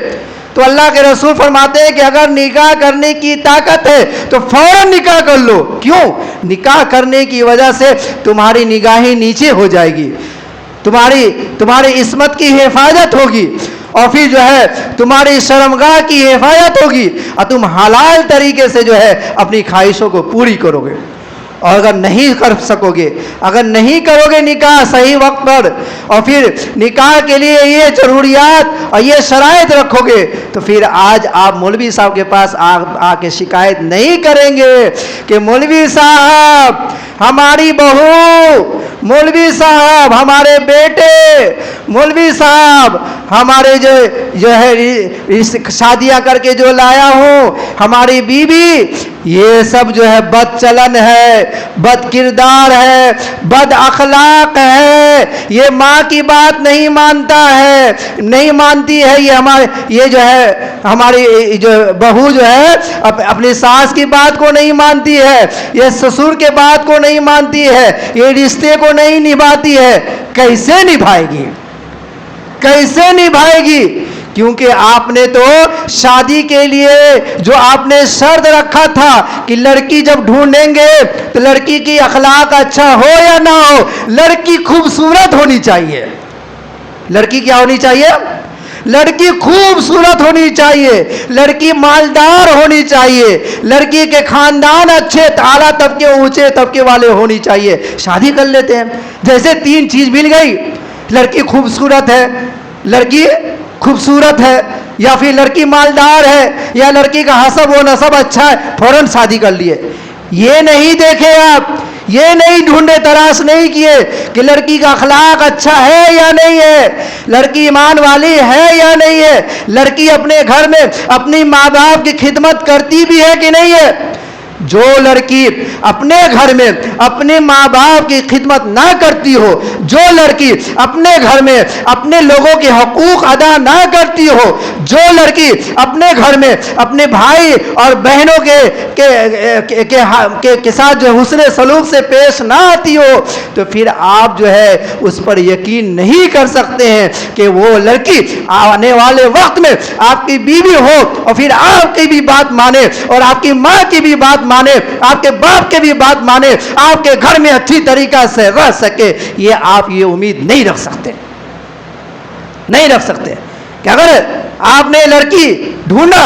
تو اللہ کے رسول فرماتے ہیں کہ اگر نکاح کرنے کی طاقت ہے تو فوراً نکاح کر لو. کیوں؟ نکاح کرنے کی وجہ سے تمہاری نگاہیں نیچے ہو جائے گی, تمہاری عصمت کی حفاظت ہوگی, اور پھر جو ہے تمہاری شرمگاہ کی حفاظت ہوگی, اور تم حلال طریقے سے جو ہے اپنی خواہشوں کو پوری کرو گے. اور اگر نہیں کر سکو گے, اگر نہیں کرو گے نکاح صحیح وقت پر, اور پھر نکاح کے لیے یہ ضروریات اور یہ شرائط رکھو گے, تو پھر آج آپ مولوی صاحب کے پاس آ کے شکایت نہیں کریں گے کہ مولوی صاحب ہماری بہو, مولوی صاحب ہمارے بیٹے, مولوی صاحب ہمارے جو ہے شادیاں کر کے جو لایا ہوں, ہماری بیوی, یہ سب جو ہے بد چلن ہے, بد کردار ہے, بد اخلاق ہے, یہ ماں کی بات نہیں مانتا ہے, نہیں مانتی ہے, یہ جو ہے ہماری جو بہو جو ہے اپنی ساس کی بات کو نہیں مانتی ہے, یہ سسر کے بات کو نہیں مانتی ہے, یہ رشتے کو نہیں نبھاتی ہے. کیسے نبھائے گی, کیسے نبھائے گی؟ کیونکہ آپ نے تو شادی کے لیے جو آپ نے شرط رکھا تھا کہ لڑکی جب ڈھونڈیں گے تو لڑکی کی اخلاق اچھا ہو یا نہ ہو, لڑکی خوبصورت ہونی چاہیے. لڑکی کیا ہونی چاہیے؟ لڑکی خوبصورت ہونی چاہیے, لڑکی مالدار ہونی چاہیے, لڑکی کے خاندان اچھے اعلیٰ طبقے اونچے طبقے والے ہونی چاہیے. شادی کر لیتے ہیں, جیسے تین چیز مل گئی, لڑکی خوبصورت ہے, لڑکی خوبصورت ہے, یا پھر لڑکی مالدار ہے, یا لڑکی کا حسب و نسب اچھا ہے, فوراً شادی کر لیے. یہ نہیں دیکھے آپ, یہ نہیں ڈھونڈے تلاش نہیں کیے کہ لڑکی کا اخلاق اچھا ہے یا نہیں ہے, لڑکی ایمان والی ہے یا نہیں ہے, لڑکی اپنے گھر میں اپنی ماں باپ کی خدمت کرتی بھی ہے کہ نہیں ہے. جو لڑکی اپنے گھر میں اپنے ماں باپ کی خدمت نہ کرتی ہو، جو لڑکی اپنے گھر میں اپنے لوگوں کے حقوق ادا نہ کرتی ہو، جو لڑکی اپنے گھر میں اپنے بھائی اور بہنوں کے ساتھ جو حسن سلوک سے پیش نہ آتی ہو، تو پھر آپ جو ہے اس پر یقین نہیں کر سکتے ہیں کہ وہ لڑکی آنے والے وقت میں آپ کی بیوی ہو اور پھر آپ کی بھی بات مانے اور آپ کی ماں کی بھی بات مانے، آپ کے باپ کی بھی بات مانے، آپ کے گھر میں اچھی طریقہ سے رہ سکے۔ یہ آپ یہ امید نہیں رکھ سکتے، نہیں رکھ سکتے کہ اگر آپ نے لڑکی ڈھونڈا،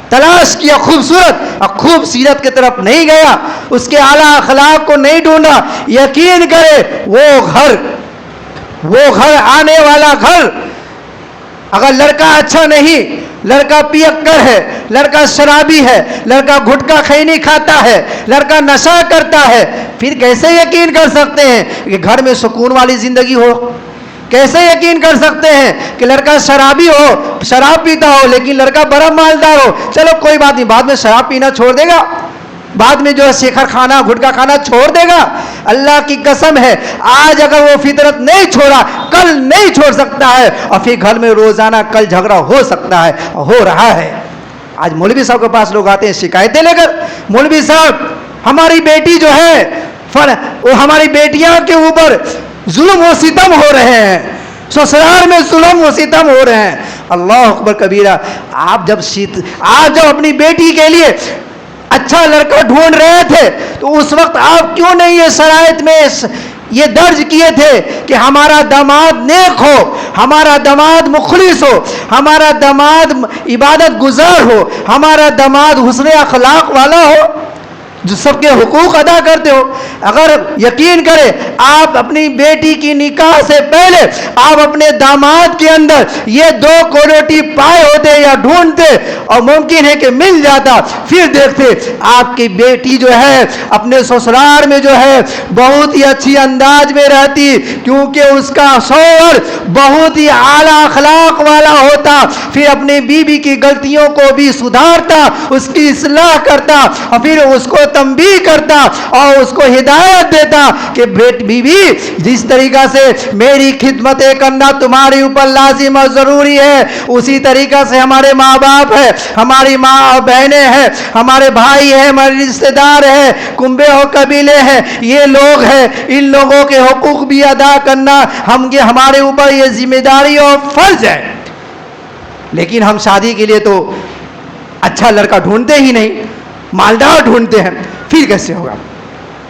تلاش کیا خوبصورت اور خوب سیرت کی طرف نہیں گیا، اس کے اعلیٰ اخلاق کو نہیں ڈھونڈا، یقین کرے وہ گھر آنے والا گھر اگر لڑکا اچھا نہیں، لڑکا پیکر ہے، لڑکا شرابی ہے، لڑکا گھٹکا خینی کھاتا ہے، لڑکا نشہ کرتا ہے، پھر کیسے یقین کر سکتے ہیں کہ گھر میں سکون والی زندگی ہو؟ کیسے یقین کر سکتے ہیں کہ لڑکا شرابی ہو، شراب پیتا ہو لیکن لڑکا بڑا مالدار ہو؟ چلو کوئی بات نہیں، بعد میں شراب پینا چھوڑ دے گا، بعد میں جو ہے شیخر کھانا گھٹکا کھانا چھوڑ دے گا۔ اللہ کی قسم ہے آج اگر وہ فطرت نہیں چھوڑا کل نہیں چھوڑ سکتا ہے، اور پھر گھر میں روزانہ کل جھگڑا ہو سکتا ہے، ہو رہا ہے۔ آج مولوی صاحب کے پاس لوگ آتے ہیں شکایتیں لے کر، مولوی صاحب ہماری بیٹی جو ہے وہ ہماری بیٹیاں کے اوپر ظلم و ستم ہو رہے ہیں، سسرال میں ظلم و ستم ہو رہے ہیں۔ اللہ اکبر کبیرہ۔ آپ جب اپنی بیٹی کے لیے اچھا لڑکا ڈھونڈ رہے تھے تو اس وقت آپ کیوں نہیں یہ شرائط میں یہ درج کیے تھے کہ ہمارا داماد نیک ہو، ہمارا داماد مخلص ہو، ہمارا داماد عبادت گزار ہو، ہمارا داماد حسن اخلاق والا ہو، جو سب کے حقوق ادا کرتے ہو؟ اگر یقین کرے آپ اپنی بیٹی کی نکاح سے پہلے آپ اپنے داماد کے اندر یہ دو کوالٹی پائے ہوتے یا ڈھونڈتے اور ممکن ہے کہ مل جاتا، پھر دیکھتے آپ کی بیٹی جو ہے اپنے سسرال میں جو ہے بہت ہی اچھی انداز میں رہتی، کیونکہ اس کا شوہر بہت ہی اعلیٰ اخلاق والا ہوتا، پھر اپنے بیوی کی غلطیوں کو بھی سدھارتا، اس کی اصلاح کرتا اور پھر اس کو تنبیہ کرتا اور اس کو ہدایت دیتا کہ بیوی جس طریقہ سے میری خدمتیں کرنا تمہارے اوپر لازم اور ضروری ہے، اسی طریقہ سے ہمارے ماں باپ ہے، ہماری ماں اور بہنیں ہیں، ہمارے بھائی ہیں، ہمارے رشتہ دار ہیں، کنبے اور قبیلے ہیں، یہ لوگ ہیں، ان لوگوں کے حقوق بھی ادا کرنا ہمارے اوپر یہ ذمہ داری اور فرض ہے۔ لیکن ہم شادی کے لیے تو اچھا لڑکا ڈھونڈتے ہی نہیں، مالدار ڈھونڈتے ہیں، پھر کیسے ہوگا؟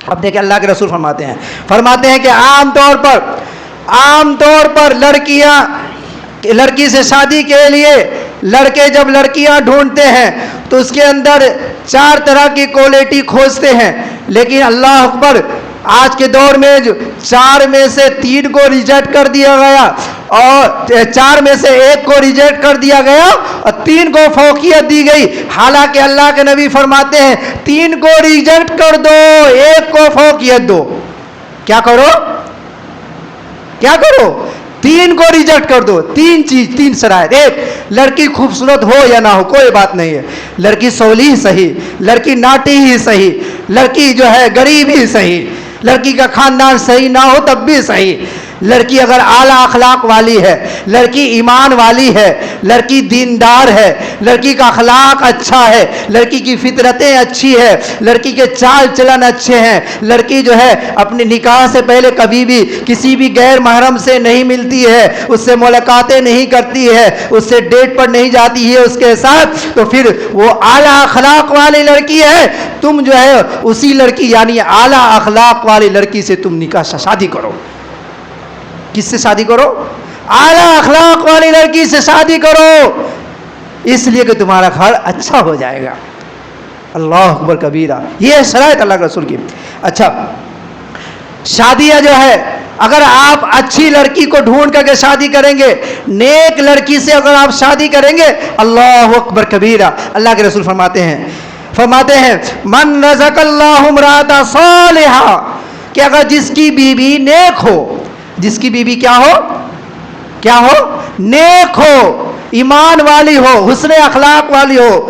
اب دیکھیں اللہ کے رسول فرماتے ہیں کہ عام طور پر لڑکی سے شادی کے لیے لڑکے جب لڑکیاں ڈھونڈتے ہیں تو اس کے اندر 4 طرح کی کوالٹی کھوجتے ہیں، لیکن اللہ اکبر آج کے دور میں 4 میں سے 3 کو ریجیکٹ کر دیا گیا اور 4 میں سے 1 کو ریجیکٹ کر دیا گیا اور 3 کو فوقیت دی گئی۔ حالانکہ اللہ کے نبی فرماتے ہیں 3 کو ریجیکٹ کر دو، 1 کو فوقیت دو۔ کیا کرو؟ 3 کو ریجیکٹ کر دو۔ 3 شرائط۔ 1، لڑکی خوبصورت ہو یا نہ ہو کوئی بات نہیں ہے، لڑکی سولی ہی صحیح، لڑکی ناٹی ہی صحیح، لڑکی جو ہے غریب ہی صحیح، لڑکی کا خاندان صحیح نہ ہو تب بھی صحیح، لڑکی اگر اعلیٰ اخلاق والی ہے، لڑکی ایمان والی ہے، لڑکی دیندار ہے، لڑکی کا اخلاق اچھا ہے، لڑکی کی فطرتیں اچھی ہے، لڑکی کے چال چلن اچھے ہیں، لڑکی جو ہے اپنے نکاح سے پہلے کبھی بھی کسی بھی غیر محرم سے نہیں ملتی ہے، اس سے ملاقاتیں نہیں کرتی ہے، اس سے ڈیٹ پر نہیں جاتی ہے اس کے ساتھ، تو پھر وہ اعلیٰ اخلاق والی لڑکی ہے۔ تم جو ہے اسی لڑکی یعنی اعلیٰ اخلاق والی لڑکی سے تم نکاح شادی کرو۔ کس سے شادی کرو؟ اعلیٰ اخلاق والی لڑکی سے شادی کرو، اس لیے کہ تمہارا گھر اچھا ہو جائے گا۔ اللہ اکبر کبیرہ۔ یہ شرائط اللہ کے رسول کی۔ اچھا، شادیاں جو ہے اگر آپ اچھی لڑکی کو ڈھونڈ کر کے شادی کریں گے، نیک لڑکی سے اگر آپ شادی کریں گے، اللہ اکبر کبیرہ، اللہ کے رسول فرماتے ہیں من رزق اللہ امرأۃ صالحہ، کہ اگر جس کی بیوی نیک ہو، جس کی بیوی کیا ہو؟ نیک ہو، ایمان والی ہو، حسن اخلاق والی ہو،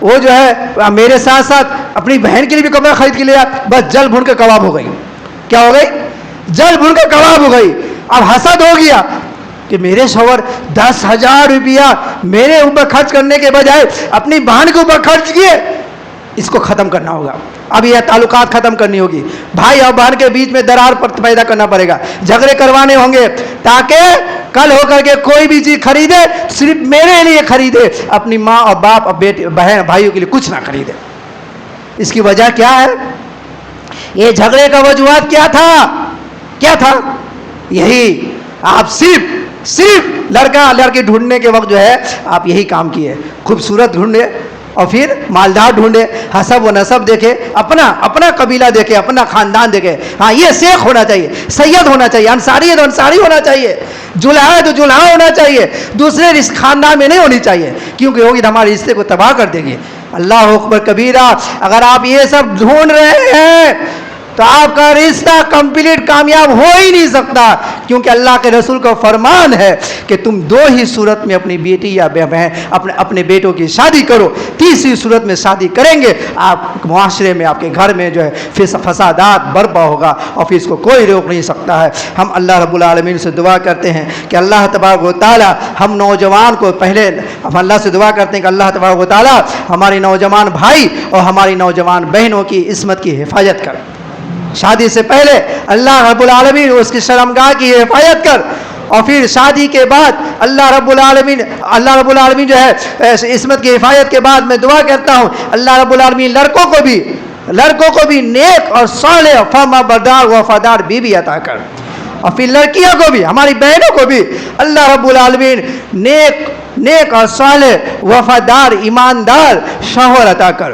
وہ جو ہے میرے ساتھ ساتھ اپنی بہن کے لیے بھی کپڑا خرید کے لیا، بس جل بھن کے کباب ہو گئی. کیا ہو گئی؟ جل بھن کے کباب ہو گئی. اب حسد ہو گیا کہ میرے شوہر 10,000 روپیہ میرے اوپر خرچ کرنے کے بجائے اپنی بہن کے اوپر خرچ کیے. اس کو ختم کرنا ہوگا. اب یہ تعلقات ختم کرنی ہوگی. بھائی اور بہن کے بیچ میں درار پیدا کرنا پڑے گا، جھگڑے کروانے ہوں گے تاکہ کل ہو کر کے کوئی بھی چیز خریدے صرف میرے لیے خریدے، اپنی ماں اور باپ اور بیٹے بہن بھائیوں کے لیے کچھ نہ خریدے. اس کی وجہ کیا ہے؟ یہ جھگڑے کا وجوہات کیا تھا؟ کیا تھا؟ یہی آپ صرف لڑکا لڑکی ڈھونڈنے کے وقت جو ہے آپ یہی کام کیے. خوبصورت ڈھونڈے اور پھر مالدار ڈھونڈے، حسب و نسب دیکھے، اپنا قبیلہ دیکھے، اپنا خاندان دیکھے. ہاں یہ شیخ ہونا چاہیے، سید ہونا چاہیے، انصاری ہے تو انصاری ہونا چاہیے، جلہا ہے تو جلہا ہونا چاہیے، دوسرے خاندان میں نہیں ہونی چاہیے کیونکہ ہوگی تو ہمارے رشتے کو تباہ کر دے گی. اللہ اکبر کبیرہ. اگر آپ یہ سب ڈھونڈ رہے ہیں تو آپ کا رشتہ کمپلیٹ کامیاب ہو ہی نہیں سکتا، کیونکہ اللہ کے رسول کا فرمان ہے کہ تم 2 ہی صورت میں اپنی بیٹی یا بہن اپنے بیٹوں کی شادی کرو، تیسری صورت میں شادی کریں گے آپ معاشرے میں، آپ کے گھر میں جو ہے فسادات برپا ہوگا اور پھر اس کو کوئی روک نہیں سکتا ہے. ہم اللہ رب العالمین سے دعا کرتے ہیں کہ اللہ تبارک و تعالی ہم نوجوان کو ہم اللہ سے دعا کرتے ہیں کہ اللہ تبارک و تعالی ہماری نوجوان بھائی اور ہماری نوجوان بہنوں کی عصمت کی حفاظت کر. شادی سے پہلے اللہ رب العالمین اس کی شرمگاہ کی حفاظت کر، اور پھر شادی کے بعد اللہ رب العالمین جو ہے عصمت کی حفاظت کے بعد میں دعا کرتا ہوں اللہ رب العالمین لڑکوں کو بھی نیک اور صالح فرما بردار وفادار بیوی عطا کر، اور پھر لڑکیوں کو بھی، ہماری بہنوں کو بھی اللہ رب العالمین نیک اور صالح وفادار ایماندار شوہر عطا کر،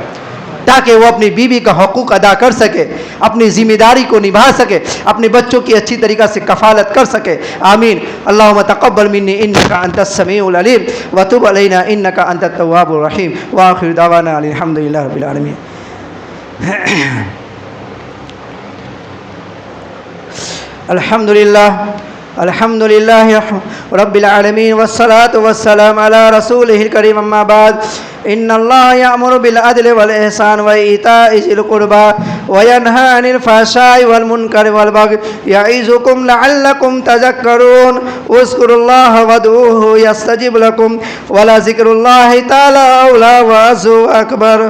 تاکہ وہ اپنی بیوی کا حقوق ادا کر سکے، اپنی ذمہ داری کو نبھا سکے، اپنے بچوں کی اچھی طریقہ سے کفالت کر سکے. آمین. اللہم تقبل منی انکا انت السمیع العلیم وتب علینا انکا انت التواب الرحیم. وآخر دعوانا الحمدللہ رب العالمین. الحمد للہ رب العالمین والصلاة والسلام علی رسولہ الکریم. اما بعد ان اللہ یأمر بالعدل والإحسان وإیتاء ذی القربى وینہی عن الفحشاء والمنکر والبغی یعظکم لعلکم تذکرون. اذکروا اللہ وادعوہ یستجب لکم ولذکر اللہ تعالی اعلی وعز اکبر.